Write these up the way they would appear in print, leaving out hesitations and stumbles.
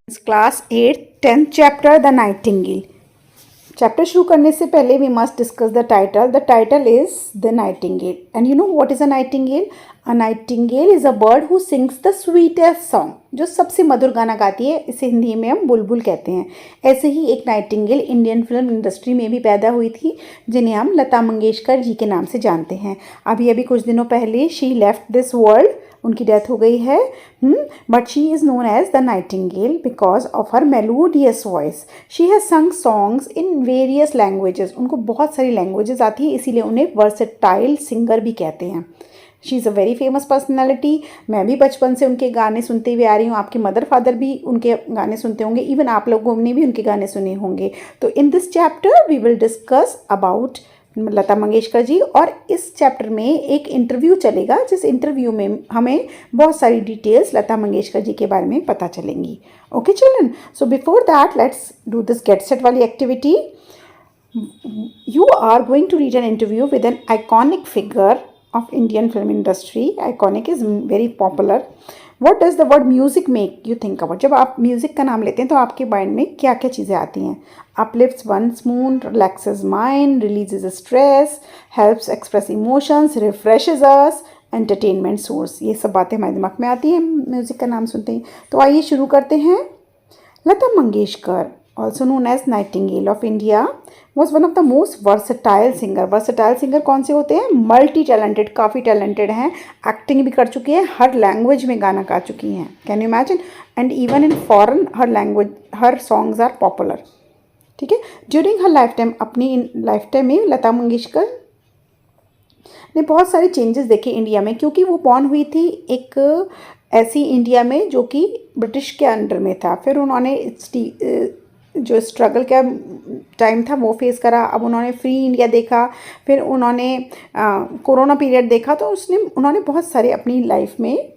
Class 8 10th chapter the nightingale. Chapter शुरू करने से पहले we must discuss the title. The title is the nightingale and you know what is a nightingale? A nightingale is a bird who sings the sweetest song, जो सबसे मधुर गाना गाती है। इसे हिंदी में हम बुलबुल कहते हैं। ऐसे ही एक नाइटिंगेल इंडियन फिल्म इंडस्ट्री में भी पैदा हुई थी, जिन्हें हम लता मंगेशकर जी के नाम से जानते हैं। अभी अभी कुछ दिनों पहले शी लेफ्ट दिस वर्ल्ड, उनकी डेथ हो गई है। But she is known as the nightingale because of her melodious voice. She has sung songs in various languages. उनको बहुत सारी लैंग्वेजेस आती हैं, इसीलिए उन्हें वर्सेटाइल सिंगर भी कहते हैं। She is a very famous personality. मैं भी बचपन से उनके गाने सुनते हुए आ रही हूँ। आपके मदर फादर भी उनके गाने सुनते होंगे, इवन आप लोगों ने भी उनके गाने सुने होंगे। तो in this chapter we will discuss about Lata Mangeshkar ji, और इस चैप्टर में एक इंटरव्यू चलेगा, जिस इंटरव्यू में हमें बहुत सारी डिटेल्स लता मंगेशकर जी के बारे में पता चलेंगी। Okay children, so before that let's do this get set वाली activity. You are going to read an interview with an iconic figure of Indian film industry. Iconic is very popular. What does the word music make you think about? जब आप music का नाम लेते हैं तो आपके mind में क्या क्या चीज़ें आती हैं? Uplifts one's mood, relaxes mind, releases stress, helps express emotions, refreshes us, entertainment source. ये सब बातें हमारे दिमाग में आती हैं म्यूज़िक का नाम सुनते ही। तो आइए शुरू करते हैं। Lata Mangeshkar, also known as Nightingale of India, was one of the most versatile singer. Versatile singer कौन से होते हैं? मल्टी टैलेंटेड, काफ़ी टैलेंटेड हैं। एक्टिंग भी कर चुकी हैं, हर लैंग्वेज में गाना गा चुकी हैं। Can you imagine? And even in foreign her language, her songs are popular. ठीक है। ड्यूरिंग हर लाइफ टाइम, अपनी लाइफ टाइम में लता मंगेशकर ने बहुत सारे चेंजेस देखे इंडिया में, क्योंकि वो बॉर्न हुई थी एक ऐसी इंडिया में जो कि ब्रिटिश के अंडर में था। फिर उन्होंने जो स्ट्रगल का टाइम था वो फेस करा। अब उन्होंने फ्री इंडिया देखा, फिर उन्होंने कोरोना पीरियड देखा। तो उन्होंने बहुत सारे अपनी लाइफ में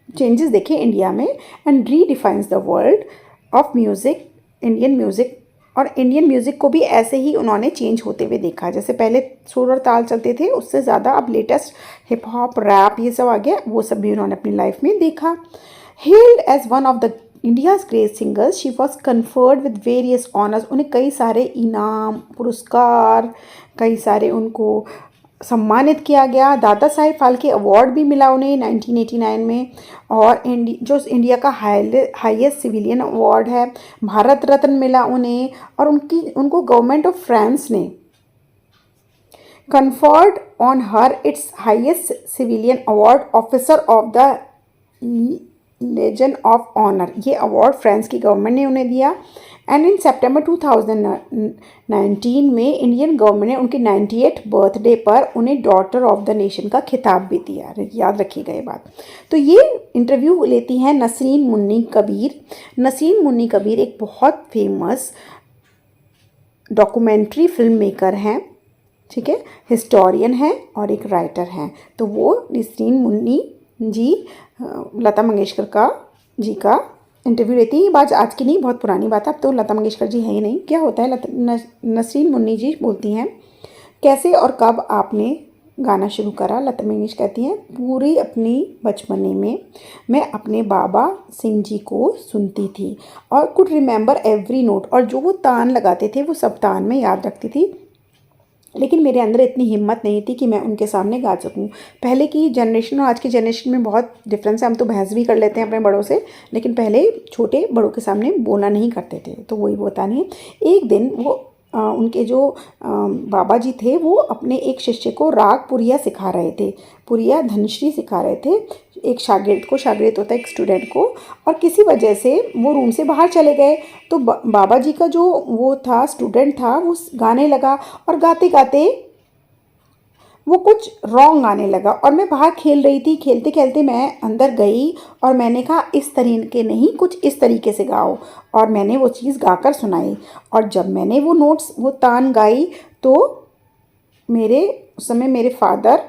चेंजेस देखे इंडिया में, and redefines the world of music, Indian music. और इंडियन म्यूज़िक को भी ऐसे ही उन्होंने चेंज होते हुए देखा। जैसे पहले सुर और ताल चलते थे, उससे ज़्यादा अब लेटेस्ट हिप हॉप, रैप, ये सब आ गया। वो सब भी उन्होंने अपनी लाइफ में देखा। Held as one of the India's great singers, she was conferred with various honours. उन्हें कई सारे इनाम, पुरस्कार, कई सारे उनको सम्मानित किया गया। दादा साहेब फाल्के अवार्ड भी मिला उन्हें 1989 में। और जो इंडिया का हाईएस्ट सिविलियन अवार्ड है, भारत रत्न मिला उन्हें। और उनको गवर्नमेंट ऑफ फ्रांस ने conferred on her its highest civilian award, officer of the legion of honour. ये अवार्ड फ्रांस की गवर्नमेंट ने उन्हें दिया। एंड इन सितंबर 2019 में इंडियन गवर्नमेंट ने उनके 98th बर्थडे पर उन्हें डॉटर ऑफ द नेशन का खिताब भी दिया। याद रखिएगा ये बात। तो ये इंटरव्यू लेती हैं नसरीन मुन्नी कबीर। नसरीन मुन्नी कबीर एक बहुत फेमस डॉक्यूमेंट्री फिल्म मेकर हैं, ठीक है, हिस्टोरियन हैं और एक राइटर हैं। तो वो नसरीन मुन्नी जी लता मंगेशकर जी का इंटरव्यू लेती है। ये बात आज की नहीं, बहुत पुरानी बात है। अब तो लता मंगेशकर जी है ही नहीं। क्या होता है, नसरीन मुन्नी जी बोलती हैं, कैसे और कब आपने गाना शुरू करा? लता मंगेशकर कहती हैं, पूरी अपनी बचपने में मैं अपने बाबा सिंह जी को सुनती थी और कुड रिमेंबर एवरी नोट। और जो वो तान लगाते थे वो सब तान में याद रखती थी, लेकिन मेरे अंदर इतनी हिम्मत नहीं थी कि मैं उनके सामने गा सकूं। पहले की जनरेशन और आज की जनरेशन में बहुत डिफरेंस है। हम तो बहस भी कर लेते हैं अपने बड़ों से, लेकिन पहले छोटे बड़ों के सामने बोलना नहीं करते थे। तो वही होता नहीं। एक दिन वो उनके जो बाबा जी थे, वो अपने एक शिष्य को राग पुरिया सिखा रहे थे, पुरिया धनश्री सिखा रहे थे एक शागिर्द को। शागिर्द होता है एक स्टूडेंट को। और किसी वजह से वो रूम से बाहर चले गए। तो बाबा जी का जो वो था, स्टूडेंट था, वो गाने लगा और गाते गाते वो कुछ रॉन्ग गाने लगा। और मैं बाहर खेल रही थी, खेलते खेलते मैं अंदर गई और मैंने कहा इस तरीके नहीं, कुछ इस तरीके से गाओ। और मैंने वो चीज़ गाकर सुनाई। और जब मैंने वो नोट्स, वो तान गाई, तो उस समय मेरे फादर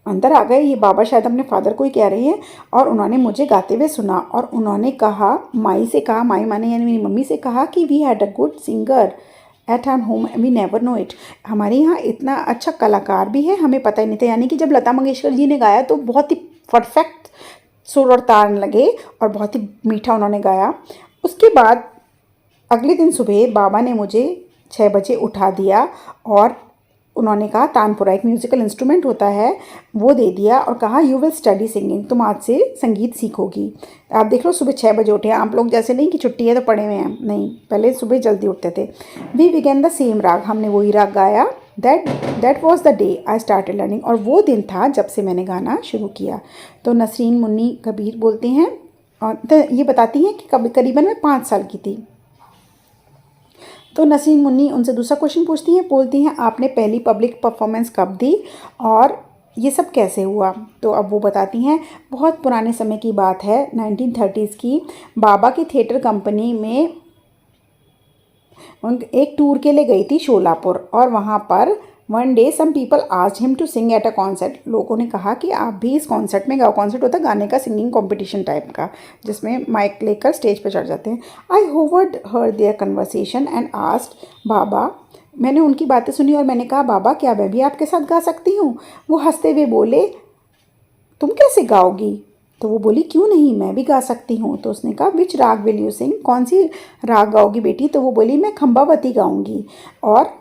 अंदर आ गए। ये बाबा शायद अपने फादर को ही कह रही हैं। और उन्होंने मुझे गाते हुए सुना और उन्होंने कहा, माई से कहा, माई माने यानी मेरी मम्मी से कहा कि we had a good singer at our home, we never know it. हमारे यहाँ इतना अच्छा कलाकार भी है, हमें पता ही नहीं था। यानी कि जब लता मंगेशकर जी ने गाया तो बहुत ही परफेक्ट सुर और तान लगे और बहुत ही मीठा उन्होंने गाया। उसके बाद अगले दिन सुबह बाबा ने मुझे 6 बजे उठा दिया और उन्होंने कहा तानपुरा एक म्यूज़िकल इंस्ट्रूमेंट होता है वो दे दिया और कहा यू विल स्टडी सिंगिंग, तुम आज से संगीत सीखोगी। आप देख लो सुबह 6 बजे उठे, आप लोग जैसे नहीं कि छुट्टी है तो पढ़े हुए हैं, नहीं, पहले सुबह जल्दी उठते थे। वी बिगेन द सेम राग, हमने वही राग गाया। That was the day I started learning, और वो दिन था जब से मैंने गाना शुरू किया। तो नसरीन मुन्नी कबीर बोलते हैं और तो ये बताती हैं कि करीबन मैं 5 साल की थी। तो नसरीन मुन्नी उनसे दूसरा क्वेश्चन पूछती हैं, बोलती हैं आपने पहली पब्लिक परफॉर्मेंस कब दी और ये सब कैसे हुआ। तो अब वो बताती हैं बहुत पुराने समय की बात है, 1930s की। बाबा की थिएटर कंपनी में एक टूर के लिए गई थी शोलापुर, और वहाँ पर one day some people asked him to sing at a concert. लोगों ने कहा कि आप भी इस कॉन्सर्ट में गाओ। कॉन्सर्ट होता है गाने का, सिंगिंग कॉम्पिटिशन टाइप का, जिसमें माइक लेकर स्टेज पर चढ़ जाते हैं। I overheard their conversation and asked Baba, मैंने उनकी बातें सुनी और मैंने कहा बाबा क्या मैं भी आपके साथ गा सकती हूँ। वो हंसते हुए बोले तुम कैसे गाओगी। तो वो बोली क्यों नहीं, मैं भी गा सकती हूँ। तो उसने कहा विच राग विल यू सिंग, कौन सी राग गाओगी बेटी। तो वो बोली मैं खम्बावती गाऊंगी और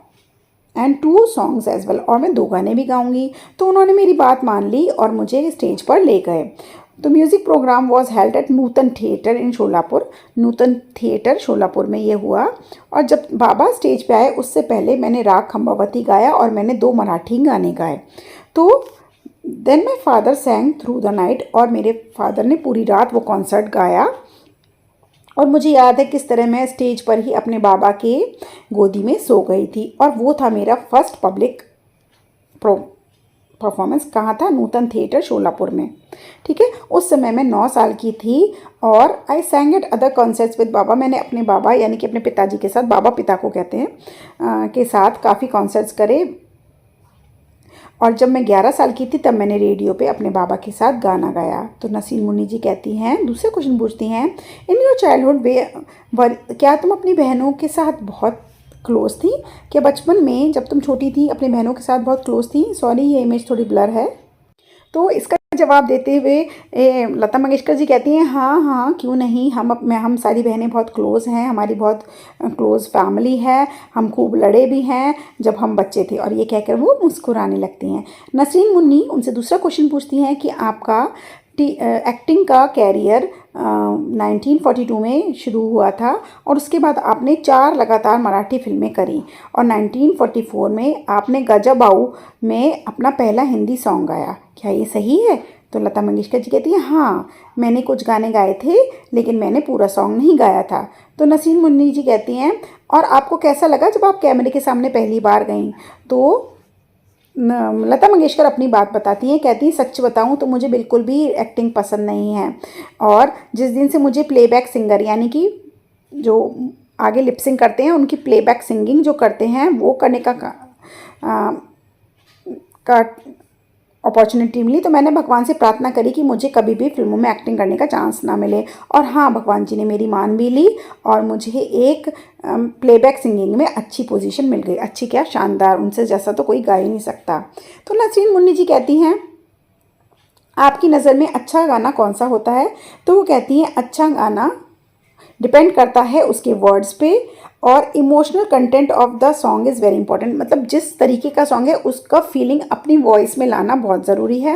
एंड 2 सॉन्ग्स एज वेल, और मैं 2 गाने भी गाऊंगी। तो उन्होंने मेरी बात मान ली और मुझे स्टेज पर ले गए। तो music programme was held at Nutan theatre in Sholapur. Nutan theatre Sholapur में ये हुआ। और जब बाबा स्टेज पे आए उससे पहले मैंने राग खम्बावती गाया और मैंने 2 मराठी गाने गाए। तो then my father sang through the night, और मेरे फादर ने पूरी रात वो कॉन्सर्ट गाया। और मुझे याद है किस तरह मैं स्टेज पर ही अपने बाबा के गोदी में सो गई थी। और वो था मेरा फर्स्ट पब्लिक परफॉर्मेंस। कहाँ था, नूतन थिएटर शोलापुर में। ठीक है, उस समय मैं 9 साल की थी। और I sang at other concerts with Baba, मैंने अपने बाबा यानी कि अपने पिताजी के साथ, बाबा पिता को कहते हैं, के साथ काफ़ी कॉन्सर्ट्स करे। और जब मैं 11 साल की थी तब मैंने रेडियो पे अपने बाबा के साथ गाना गाया। तो नसीन मुन्नी जी कहती हैं, दूसरे क्वेश्चन पूछती हैं, इन योर चाइल्डहुड क्या तुम अपनी बहनों के साथ बहुत क्लोज थी। क्या बचपन में जब तुम छोटी थी अपनी बहनों के साथ बहुत क्लोज थी। सॉरी ये इमेज थोड़ी ब्लर है। तो इसका जवाब देते हुए लता मंगेशकर जी कहती हैं हाँ हाँ क्यों नहीं, हम सारी बहनें बहुत क्लोज़ हैं, हमारी बहुत क्लोज़ फैमिली है, हम खूब लड़े भी हैं जब हम बच्चे थे। और ये कहकर वो मुस्कुराने लगती हैं। नसरीन मुन्नी उनसे दूसरा क्वेश्चन पूछती हैं कि आपका एक्टिंग का कैरियर 1942 में शुरू हुआ था और उसके बाद आपने 4 लगातार मराठी फिल्में करी और 1944 में आपने गजबाऊ में अपना पहला हिंदी सॉन्ग गाया। क्या ये सही है। तो लता मंगेशकर जी कहती हैं हाँ मैंने कुछ गाने गाए थे लेकिन मैंने पूरा सॉन्ग नहीं गाया था। तो नसीन मुन्नी जी कहती हैं और आपको कैसा लगा जब आप कैमरे के सामने पहली बार गईं। तो लता मंगेशकर अपनी बात बताती हैं, कहती हैं सच बताऊं तो मुझे बिल्कुल भी एक्टिंग पसंद नहीं है और जिस दिन से मुझे प्लेबैक सिंगर यानी कि जो आगे लिपसिंग करते हैं उनकी प्लेबैक सिंगिंग जो करते हैं वो करने का अपॉर्चुनिटी मिली तो मैंने भगवान से प्रार्थना करी कि मुझे कभी भी फिल्मों में एक्टिंग करने का चांस ना मिले। और हाँ भगवान जी ने मेरी मान भी ली और मुझे एक प्लेबैक सिंगिंग में अच्छी पोजीशन मिल गई। अच्छी क्या, शानदार, उनसे जैसा तो कोई गा ही नहीं सकता। तो नसरीन मुन्नी जी कहती हैं आपकी नज़र में अच्छा गाना कौन सा होता है। तो वो कहती हैं अच्छा गाना डिपेंड करता है उसके वर्ड्स पे और emotional content of the song is very important. मतलब जिस तरीके का सॉन्ग है उसका फीलिंग अपनी वॉइस में लाना बहुत ज़रूरी है।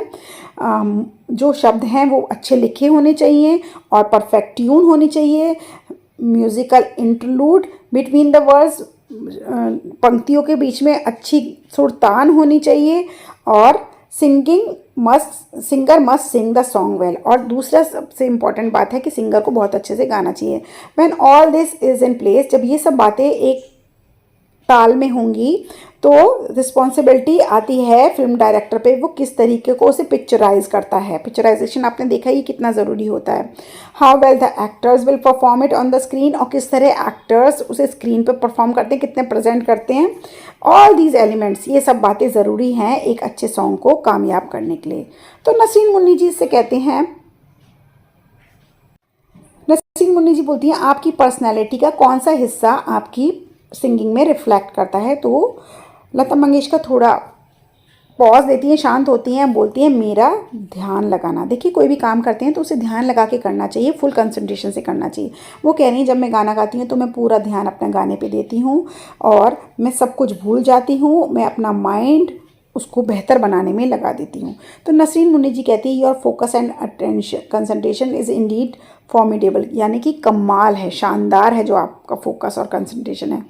जो शब्द हैं वो अच्छे लिखे होने चाहिए और परफेक्ट ट्यून होनी चाहिए। Musical interlude between the words, पंक्तियों के बीच में अच्छी सुरतान होनी चाहिए और singer must sing the song well. और दूसरा सबसे इम्पॉर्टेंट बात है कि सिंगर को बहुत अच्छे से गाना चाहिए। When all this is in place, जब ये सब बातें एक ताल में होंगी तो रिस्पॉन्सिबिलिटी आती है फिल्म डायरेक्टर पे, वो किस तरीके को उसे पिक्चराइज करता है। पिक्चराइजेशन आपने देखा ही कितना ज़रूरी होता है। How well the actors will perform it on the screen, और किस तरह एक्टर्स उसे स्क्रीन पे परफॉर्म करते हैं, कितने प्रेजेंट करते हैं। ऑल दीज एलिमेंट्स, ये सब बातें ज़रूरी हैं एक अच्छे सॉन्ग को कामयाब करने के लिए। तो नसीन मुन्नी जी से कहते हैं, नसीन मुन्नी जी बोलती हैं आपकी पर्सनैलिटी का कौन सा हिस्सा आपकी सिंगिंग में रिफ्लेक्ट करता है। तो लता मंगेशकर थोड़ा पॉज देती हैं, शांत होती हैं, बोलती हैं मेरा ध्यान लगाना। देखिए कोई भी काम करते हैं तो उसे ध्यान लगा के करना चाहिए, फुल कंसंट्रेशन से करना चाहिए। वो कह रही हैं जब मैं गाना गाती हूँ तो मैं पूरा ध्यान अपने गाने पे देती हूँ और मैं सब कुछ भूल जाती हूँ, मैं अपना माइंड उसको बेहतर बनाने में लगा देती हूँ। तो नसरीन मुन्नी जी कहती है your focus and attention concentration is Indeed formidable, यानी कि कमाल है, शानदार है जो आपका फोकस और कंसंट्रेशन है।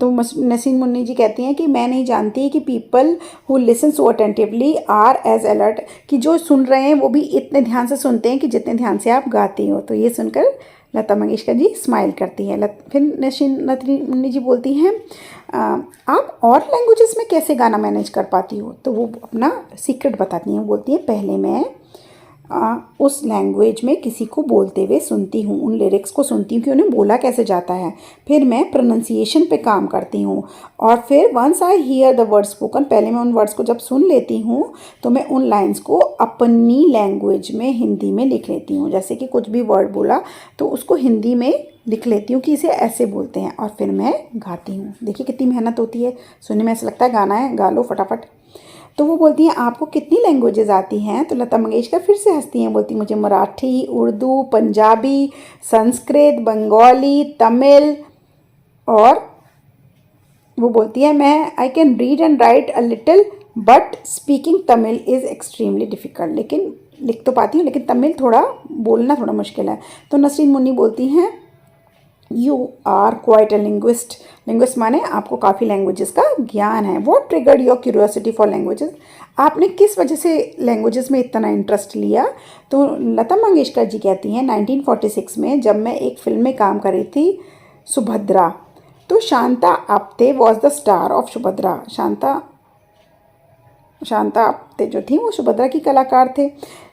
तो नसीम मुन्नी जी कहती हैं कि मैं नहीं जानती कि people who listen so attentively are as alert, कि जो सुन रहे हैं वो भी इतने ध्यान से सुनते हैं कि जितने ध्यान से आप गाती हो। तो ये सुनकर लता मंगेशकर जी स्माइल करती हैं। फिर नसीम मुन्नी जी बोलती हैं आप और लैंग्वेजेस में कैसे गाना मैनेज कर पाती हो? तो वो अपना सीक्रेट बताती हैं, बोलती हैं पहले मैं उस लैंग्वेज में किसी को बोलते हुए सुनती हूँ, उन लिरिक्स को सुनती हूँ कि उन्हें बोला कैसे जाता है, फिर मैं प्रोनंसिएशन पे काम करती हूँ और फिर once I hear the word spoken, पहले मैं उन वर्ड्स को जब सुन लेती हूँ तो मैं उन लाइंस को अपनी लैंग्वेज में हिंदी में लिख लेती हूँ। जैसे कि कुछ भी वर्ड बोला तो उसको हिंदी में लिख लेती हूँ कि इसे ऐसे बोलते हैं और फिर मैं गाती हूँ। देखिए कितनी मेहनत होती है, सुनने में ऐसा लगता है गाना है गा लो फटाफट। तो वो बोलती हैं आपको कितनी लैंग्वेजेस आती हैं? तो लता मंगेशकर फिर से हंसती हैं, बोलती मुझे मराठी, उर्दू, पंजाबी, संस्कृत, बंगाली, तमिल, और वो बोलती है मैं I can read and right a little but speaking Tamil is extremely difficult, लेकिन लिख तो पाती हूँ लेकिन तमिल थोड़ा बोलना थोड़ा मुश्किल है। तो नसरीन मुन्नी बोलती हैं you are quite a linguist, linguist माने आपको काफ़ी लैंग्वेजेस का ज्ञान है। What triggered your curiosity for languages, आपने किस वजह से लैंग्वेजेस में इतना इंटरेस्ट लिया? तो लता मंगेशकर जी कहती हैं 1946 में जब मैं एक फिल्म में काम कर रही थी सुभद्रा, तो Shanta Apte was the star of Subhadra. Shanta Apte जो थी वो सुभद्रा की कलाकार थे।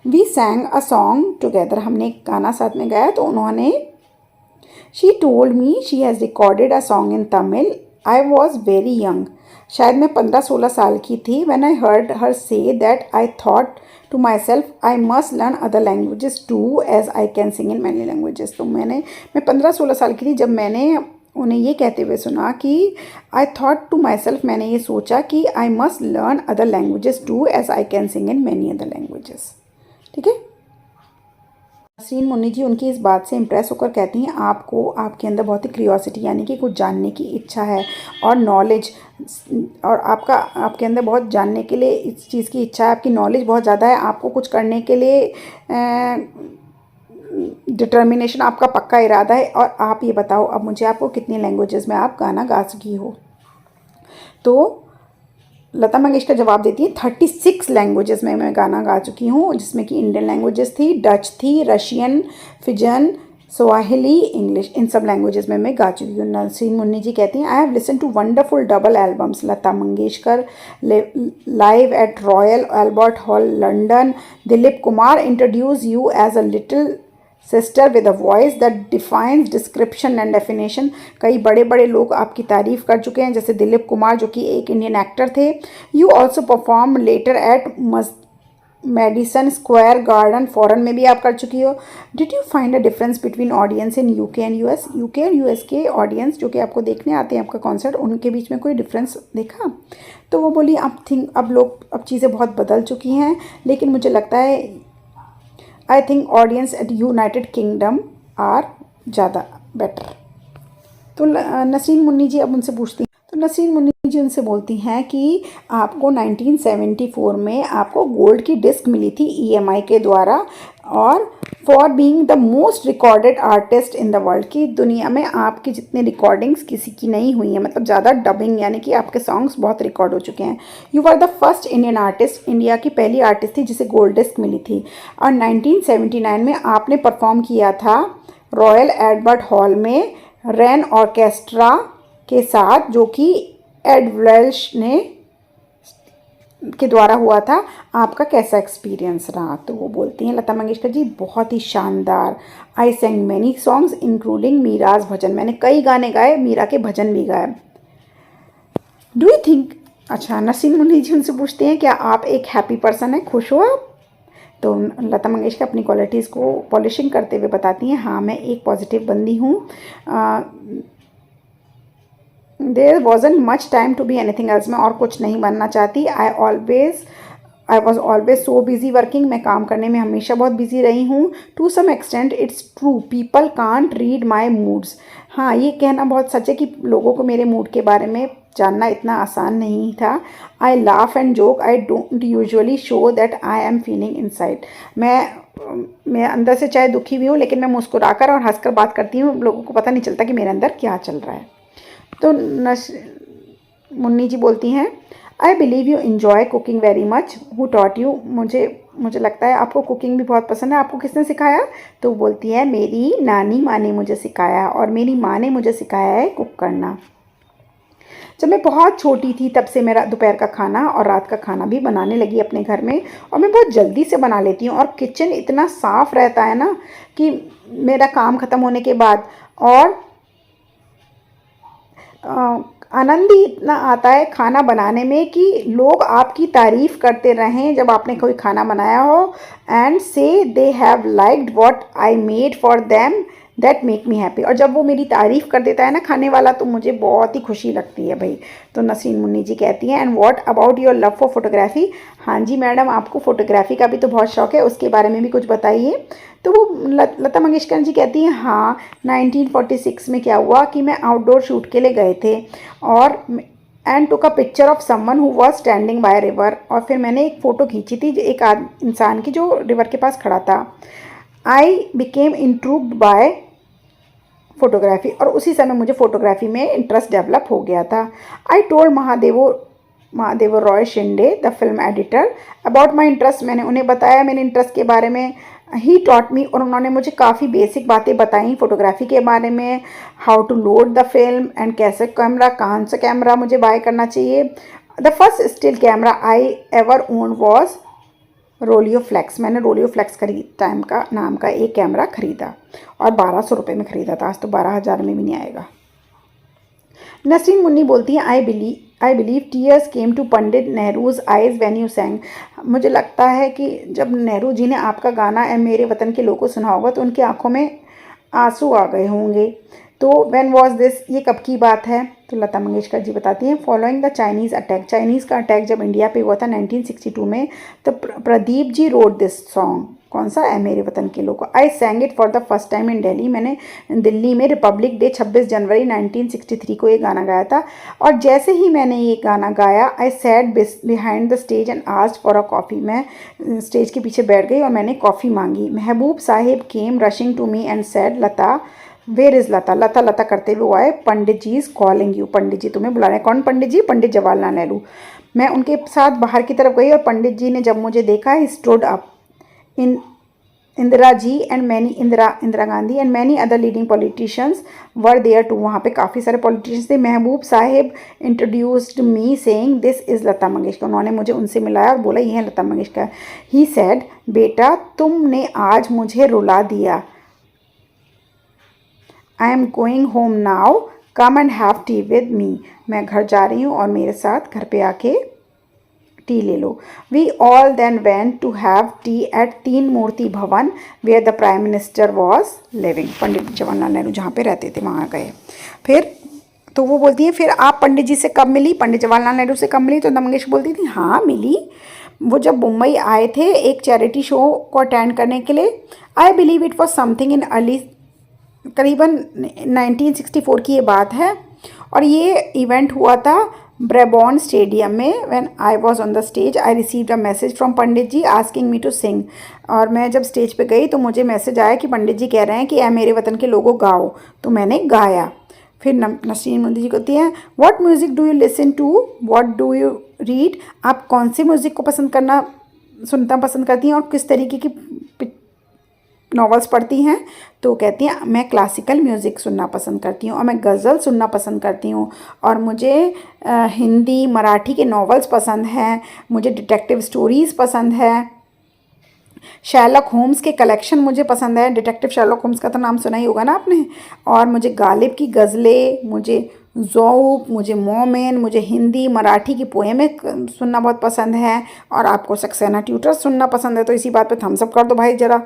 We sang a song together, हमने एक गाना साथ में गाया। तो उन्होंने she told me she has recorded a song in Tamil, I was very young, शायद मैं 15-16 साल की थी। When I heard her say that I thought to myself I must learn other languages to as I can sing in many languages. तो मैं 15-16 साल की थी जब मैंने उन्हें ये कहते हुए सुना कि I thought to myself, मैंने ये सोचा कि I must learn other languages to as I can sing in many other languages. ठीक है। नसरीन मुन्नी जी उनकी इस बात से इम्प्रेस होकर कहती हैं आपको आपके अंदर बहुत ही क्यूरियोसिटी यानी कि कुछ जानने की इच्छा है और नॉलेज, और आपके अंदर बहुत जानने के लिए इस चीज़ की इच्छा है, आपकी नॉलेज बहुत ज़्यादा है, आपको कुछ करने के लिए डिटर्मिनेशन, आपका पक्का इरादा है। और आप ये बताओ अब मुझे आपको कितनी लैंग्वेजेस में आप गाना गा चुकी हो? तो लता मंगेशकर जवाब देती है 36 लैंग्वेजेस में मैं गाना गा चुकी हूँ, जिसमें कि इंडियन लैंग्वेजेस थी, डच थी, रशियन, फिजन, स्वाहिली, इंग्लिश, इन सब लैंग्वेजेस में मैं गा चुकी हूँ। नसरीन मुन्नी जी कहती हैं I have listen to wonderful double albums, Lata Mangeshkar live at Royal Albert Hall London, Dilip Kumar introduce you as a little sister with a voice that defies description and definition, कई बड़े बड़े लोग आपकी तारीफ़ कर चुके हैं जैसे दिलीप कुमार जो कि एक इंडियन एक्टर थे। You also perform later at Madison Square Garden, foreign में भी आप कर चुकी हो। Did you find a difference between audience in UK and US, UK और यूएस के ऑडियंस जो कि आपको देखने आते हैं आपका कॉन्सर्ट, उनके बीच में कोई डिफरेंस देखा? तो वो बोली अब चीज़ें बहुत बदल चुकी हैं, लेकिन मुझे लगता है I think audience at United Kingdom are ज़्यादा बेटर। तो नसरीन मुन्नी जी अब उनसे पूछती हैं, तो नसरीन मुन्नी जी उनसे बोलती हैं कि आपको 1974 में आपको गोल्ड की डिस्क मिली थी ईएमआई के द्वारा, और for being the most recorded artist in the world, की दुनिया में आपकी जितनी रिकॉर्डिंग्स किसी की नहीं हुई हैं, मतलब ज़्यादा डबिंग यानी कि आपके सॉन्ग्स बहुत रिकॉर्ड हो चुके हैं। You are the first Indian artist, India की पहली आर्टिस्ट थी जिसे गोल्ड डिस्क मिली थी। और 1979 में आपने परफॉर्म किया था रॉयल एल्बर्ट हॉल में रैन ऑर्केस्ट्रा के साथ, जो कि एड वेल्श ने के द्वारा हुआ था। आपका कैसा एक्सपीरियंस रहा? तो वो बोलती हैं लता मंगेशकर जी बहुत ही शानदार, आई सेंग मैनी सॉन्ग्स इंक्लूडिंग मीराज भजन, मैंने कई गाने गाए, मीरा के भजन भी गाए। डू यू थिंक, अच्छा नसीम मुन्नी जी उनसे पूछते हैं क्या आप एक हैप्पी पर्सन है, खुश हो आप? तो लता मंगेशकर अपनी क्वालिटीज़ को पॉलिशिंग करते हुए बताती हैं हाँ मैं एक पॉजिटिव बंदी हूँ, there wasn't much time to be anything else, मैं और कुछ नहीं बनना चाहती। I was always so busy working, मैं काम करने में हमेशा बहुत बिजी रही हूँ। To some extent it's true people can't read my moods, हाँ ये कहना बहुत सच है कि लोगों को मेरे मूड के बारे में जानना इतना आसान नहीं था। आई laugh and joke, I don't usually show that I am feeling inside, मैं अंदर से चाहे दुखी भी हूँ लेकिन मैं मुस्कुराकर और हंसकर बात करती हूँ, लोगों को पता नहीं चलता कि मेरे अंदर क्या चल रहा है। तो मुन्नी जी बोलती हैं, I believe you enjoy cooking very much, who taught you, मुझे लगता है आपको कुकिंग भी बहुत पसंद है, आपको किसने सिखाया? तो बोलती है, मेरी नानी माँ ने मुझे सिखाया और मेरी माँ ने मुझे सिखाया है कुक करना। जब मैं बहुत छोटी थी तब से मेरा दोपहर का खाना और रात का खाना भी बनाने लगी अपने घर में, और मैं बहुत जल्दी से बना लेती हूँ, और किचन इतना साफ़ रहता है ना कि मेरा काम ख़त्म होने के बाद, और आनंद ही इतना आता है खाना बनाने में कि लोग आपकी तारीफ़ करते रहें जब आपने कोई खाना बनाया हो, एंड से they have liked what I made for them, that make me happy. और जब वो मेरी तारीफ़ कर देता है ना खाने वाला, तो मुझे बहुत ही खुशी लगती है भाई। तो नसरीन मुन्नी जी कहती हैं, and what about your love for photography, हाँ जी मैडम आपको फ़ोटोग्राफी का भी तो बहुत शौक़ है, उसके बारे में भी कुछ बताइए। तो वो लता मंगेशकर जी कहती हैं, हाँ 1946 में क्या हुआ कि मैं आउटडोर शूट के लिए गए थे, और and took a picture of someone who was standing by river, और फिर मैंने एक फ़ोटो खींची थी एक इंसान की जो रिवर के पास खड़ा था। आई बिकेम इंट्रूग्ड बाय फोटोग्राफी, और उसी समय मुझे फ़ोटोग्राफी में इंटरेस्ट डेवलप हो गया था। I told Mahadev Roy Shinde the film editor about my interest, मैंने उन्हें बताया मेरे इंटरेस्ट के बारे में। ही टॉट मी, और उन्होंने मुझे काफ़ी बेसिक बातें बताई फ़ोटोग्राफी के बारे में, how to load the film and कैसे कैमरा, कौन सा कैमरा मुझे बाय करना चाहिए। The first still camera I ever own was Rolleiflex, मैंने रोलियोफ्लेक्स टाइम का नाम का एक कैमरा ख़रीदा, और 1200 रुपये में ख़रीदा था, आज तो 12,000 में भी नहीं आएगा। नसरीन मुन्नी बोलती है, I believe tears came to Pandit Nehru's eyes when you sang, मुझे लगता है कि जब नेहरू जी ने आपका गाना ए मेरे वतन के लोगों को सुना होगा तो उनकी आंखों में आंसू आ गए होंगे। तो व्हेन वॉज दिस, ये कब की बात है? तो लता मंगेशकर जी बताती हैं, following the Chinese attack, Chinese का अटैक जब इंडिया पे हुआ था 1962 में, तो Pradeep ji wrote this song, कौन सा? है मेरे वतन के लोग। I sang it for the first time in Delhi, मैंने दिल्ली में रिपब्लिक डे 26 जनवरी 1963 को ये गाना गाया था। और जैसे ही मैंने ये गाना गाया, I sat behind the stage and asked for a coffee, मैं स्टेज के पीछे बैठ गई और मैंने कॉफ़ी मांगी। Mehboob Sahib came rushing to me and said, Lata where is Lata, Lata Lata करते हुए आए, Pandit ji is calling you, Pandit ji तुम्हें बुला रहे हैं। कौन पंडित जी? पंडित जवाहरलाल नेहरू। मैं उनके साथ बाहर की तरफ गई और पंडित जी ने जब मुझे देखा, he stood up, in Indira ji and many Indira Gandhi and many other leading politicians were there too, वहाँ पे काफ़ी सारे पॉलिटिशियंस थे। Mehboob Sahib introduced me saying this is Lata Mangeshkar, उन्होंने मुझे उनसे मिलाया और बोला ये है लता मंगेशकर। ही सैड, बेटा तुमने आज मुझे रुला दिया, I am going home now, come and have T with me, मैं घर जा रही हूँ और मेरे साथ घर पे आके टी ले लो। We all then went to have tea at Teen Murti Bhavan where the prime minister was living, Pandit Jawaharlal Nehru जहाँ पे रहते थे वहाँ गए। फिर तो वो बोलती है, फिर आप पंडित जी से कब मिली, पंडित जवाहरलाल नेहरू से कब मिली? तो लता मंगेशकर बोलती थी, हाँ मिली, वो जब मुंबई आए थे एक चैरिटी शो को अटेंड करने के लिए। I believe it was something in early, करीबन 1964 की ये बात है, और ये इवेंट हुआ था ब्रेबॉर्न स्टेडियम में। When I was on the stage I received a message from Pandit ji asking me to sing, और मैं जब स्टेज पे गई तो मुझे मैसेज आया कि पंडित जी कह रहे हैं कि ऐ मेरे वतन के लोगों गाओ, तो मैंने गाया। फिर नसरीन मुन्नी जी कहती हैं, what music do you listen to, what do you read, आप कौन सी म्यूज़िक को सुनना पसंद करती हैं और किस तरीके की नॉवेल्स पढ़ती हैं? तो कहती हैं मैं क्लासिकल म्यूज़िक सुनना पसंद करती हूँ और मैं गज़ल सुनना पसंद करती हूँ, और मुझे हिंदी मराठी के नॉवेल्स पसंद हैं, मुझे डिटेक्टिव स्टोरीज़ पसंद है, शर्लॉक होम्स के कलेक्शन मुझे पसंद है, डिटेक्टिव शर्लॉक होम्स का तो नाम सुना ही होगा ना आपने, और मुझे गालिब की गज़लें, मुझे ज़ौक़, मुझे मोमेन, मुझे हिंदी मराठी की पोएमें सुनना बहुत पसंद है, और आपको सक्सेना ट्यूटर सुनना पसंद है। तो इसी बात पे थम्स अप कर दो भाई ज़रा।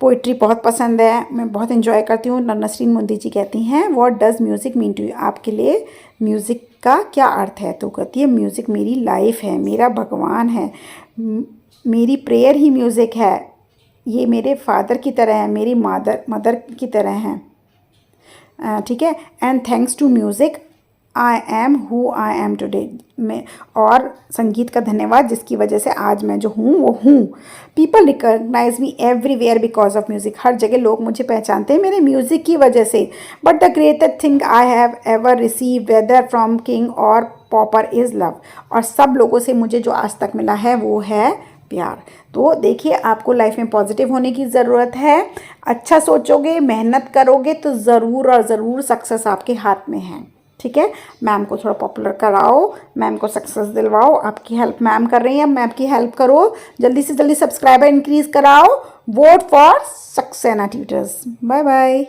पोइट्री बहुत पसंद है, मैं बहुत इन्जॉय करती हूँ। नसरीन मुंदी जी कहती हैं what does music mean to you, आपके लिए म्यूज़िक का क्या अर्थ है? तो कहती है म्यूज़िक मेरी लाइफ है, मेरा भगवान है, मेरी प्रेयर ही म्यूज़िक है, ये मेरे फादर की तरह है, मेरी मदर की तरह हैं। ठीक है। And thanks to music I am who I am today, मैं और संगीत का धन्यवाद जिसकी वजह से आज मैं जो हूँ वो हूँ। People recognise me everywhere because of music, हर जगह लोग मुझे पहचानते हैं मेरे म्यूज़िक की वजह से। But the greatest thing I have ever receive whether from king और पॉपर इज़ लव, और सब लोगों से मुझे जो आज तक मिला है वो है प्यार। तो देखिए आपको लाइफ में पॉजिटिव होने की ज़रूरत है, अच्छा सोचोगे, मेहनत करोगे तो ज़रूर और ज़रूर सक्सेस आपके हाथ में है। ठीक है। मैम को थोड़ा पॉपुलर कराओ, मैम को सक्सेस दिलवाओ, आपकी हेल्प मैम कर रही हैं, मैम की हेल्प करो, जल्दी से जल्दी सब्सक्राइबर इंक्रीज़ कराओ। Vote for Saxena tutors. Bye bye.